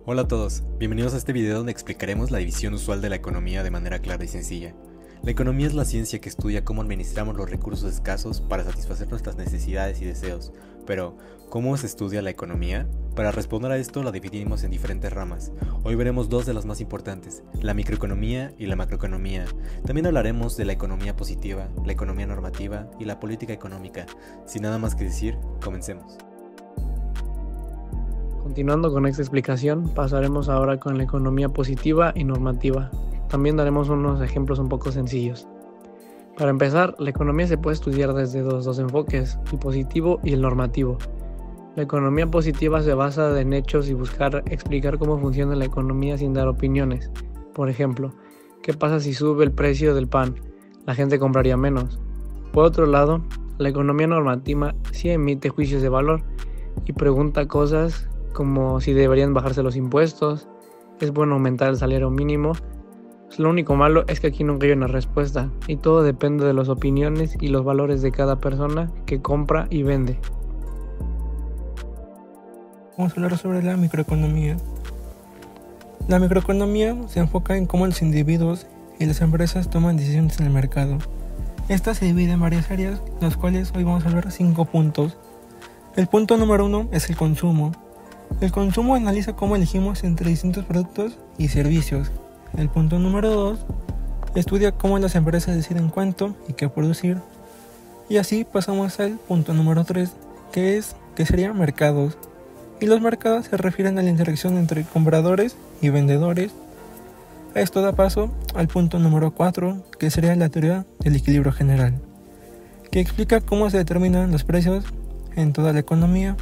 Hola a todos, bienvenidos a este video donde explicaremos la división usual de la economía de manera clara y sencilla. La economía es la ciencia que estudia cómo administramos los recursos escasos para satisfacer nuestras necesidades y deseos. Pero, ¿cómo se estudia la economía? Para responder a esto la dividimos en diferentes ramas. Hoy veremos dos de las más importantes, la microeconomía y la macroeconomía. También hablaremos de la economía positiva, la economía normativa y la política económica. Sin nada más que decir, comencemos. Continuando con esta explicación, pasaremos ahora con la economía positiva y normativa. También daremos unos ejemplos un poco sencillos. Para empezar, la economía se puede estudiar desde dos enfoques, el positivo y el normativo. La economía positiva se basa en hechos y buscar explicar cómo funciona la economía sin dar opiniones. Por ejemplo, ¿qué pasa si sube el precio del pan? La gente compraría menos. Por otro lado, la economía normativa sí emite juicios de valor y pregunta cosas como si deberían bajarse los impuestos, es bueno aumentar el salario mínimo. Lo único malo es que aquí nunca hay una respuesta y todo depende de las opiniones y los valores de cada persona que compra y vende. Vamos a hablar sobre la microeconomía. La microeconomía se enfoca en cómo los individuos y las empresas toman decisiones en el mercado. Esta se divide en varias áreas, las cuales hoy vamos a ver 5 puntos. El punto número 1 es el consumo. El consumo analiza cómo elegimos entre distintos productos y servicios. El punto número 2 estudia cómo las empresas deciden cuánto y qué producir. Y así pasamos al punto número 3, que serían mercados. Y los mercados se refieren a la interacción entre compradores y vendedores. Esto da paso al punto número 4, que sería la teoría del equilibrio general, que explica cómo se determinan los precios en toda la economía.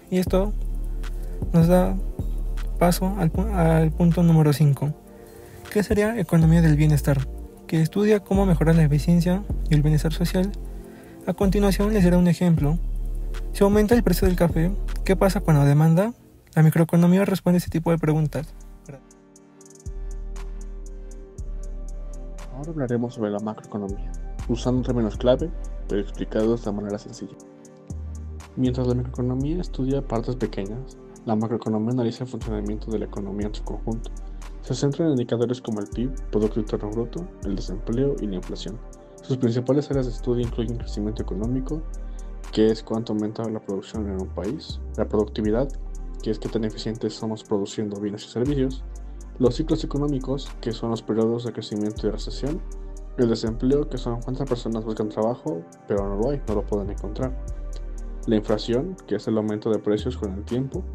Y esto nos da paso al punto número 5, que sería economía del bienestar, que estudia cómo mejorar la eficiencia y el bienestar social. A continuación les daré un ejemplo. Si aumenta el precio del café, ¿qué pasa con la demanda? La microeconomía responde a este tipo de preguntas. Ahora hablaremos sobre la macroeconomía, usando términos clave, pero explicados de manera sencilla. Mientras la microeconomía estudia partes pequeñas, la macroeconomía analiza el funcionamiento de la economía en su conjunto. Se centra en indicadores como el PIB, Producto Interno Bruto, el desempleo y la inflación. Sus principales áreas de estudio incluyen crecimiento económico, que es cuánto aumenta la producción en un país, la productividad, que es qué tan eficientes somos produciendo bienes y servicios, los ciclos económicos, que son los periodos de crecimiento y recesión, el desempleo, que son cuántas personas buscan trabajo, pero no lo hay, no lo pueden encontrar, la inflación, que es el aumento de precios con el tiempo,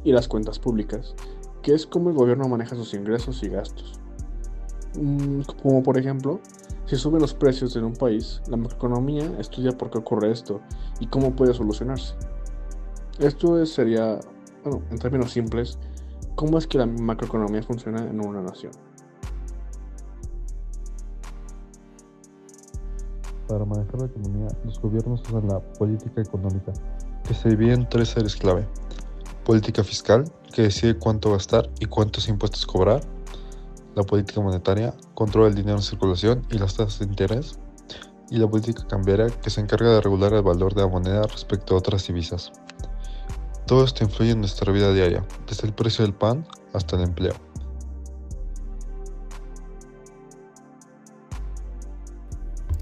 y las cuentas públicas, que es cómo el gobierno maneja sus ingresos y gastos. Como por ejemplo, si suben los precios en un país, la macroeconomía estudia por qué ocurre esto y cómo puede solucionarse. Esto sería, en términos simples, cómo es que la macroeconomía funciona en una nación. Para manejar la economía, los gobiernos usan la política económica, que se divide en 3 áreas clave. Política fiscal, que decide cuánto gastar y cuántos impuestos cobrar. La política monetaria, controla el dinero en circulación y las tasas de interés. Y la política cambiaria, que se encarga de regular el valor de la moneda respecto a otras divisas. Todo esto influye en nuestra vida diaria, desde el precio del pan hasta el empleo.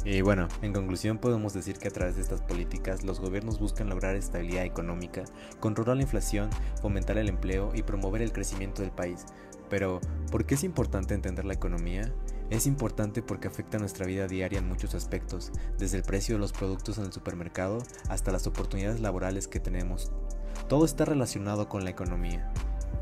Y bueno, en conclusión podemos decir que a través de estas políticas los gobiernos buscan lograr estabilidad económica, controlar la inflación, fomentar el empleo y promover el crecimiento del país. Pero, ¿por qué es importante entender la economía? Es importante porque afecta nuestra vida diaria en muchos aspectos, desde el precio de los productos en el supermercado hasta las oportunidades laborales que tenemos. Todo está relacionado con la economía.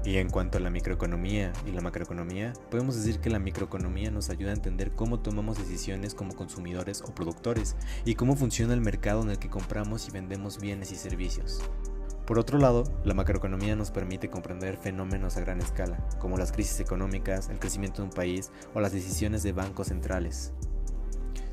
Y en cuanto a la microeconomía y la macroeconomía, podemos decir que la microeconomía nos ayuda a entender cómo tomamos decisiones como consumidores o productores y cómo funciona el mercado en el que compramos y vendemos bienes y servicios. Por otro lado, la macroeconomía nos permite comprender fenómenos a gran escala, como las crisis económicas, el crecimiento de un país o las decisiones de bancos centrales.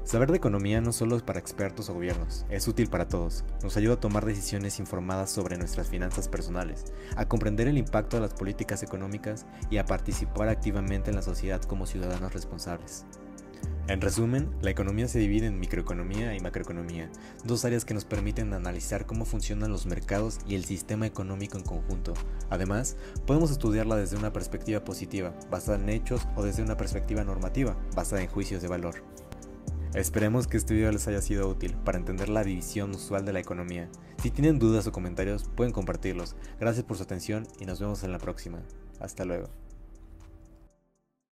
Saber de economía no solo es para expertos o gobiernos, es útil para todos. Nos ayuda a tomar decisiones informadas sobre nuestras finanzas personales, a comprender el impacto de las políticas económicas y a participar activamente en la sociedad como ciudadanos responsables. En resumen, la economía se divide en microeconomía y macroeconomía, dos áreas que nos permiten analizar cómo funcionan los mercados y el sistema económico en conjunto. Además, podemos estudiarla desde una perspectiva positiva, basada en hechos, o desde una perspectiva normativa, basada en juicios de valor. Esperemos que este video les haya sido útil para entender la división usual de la economía. Si tienen dudas o comentarios, pueden compartirlos. Gracias por su atención y nos vemos en la próxima. Hasta luego.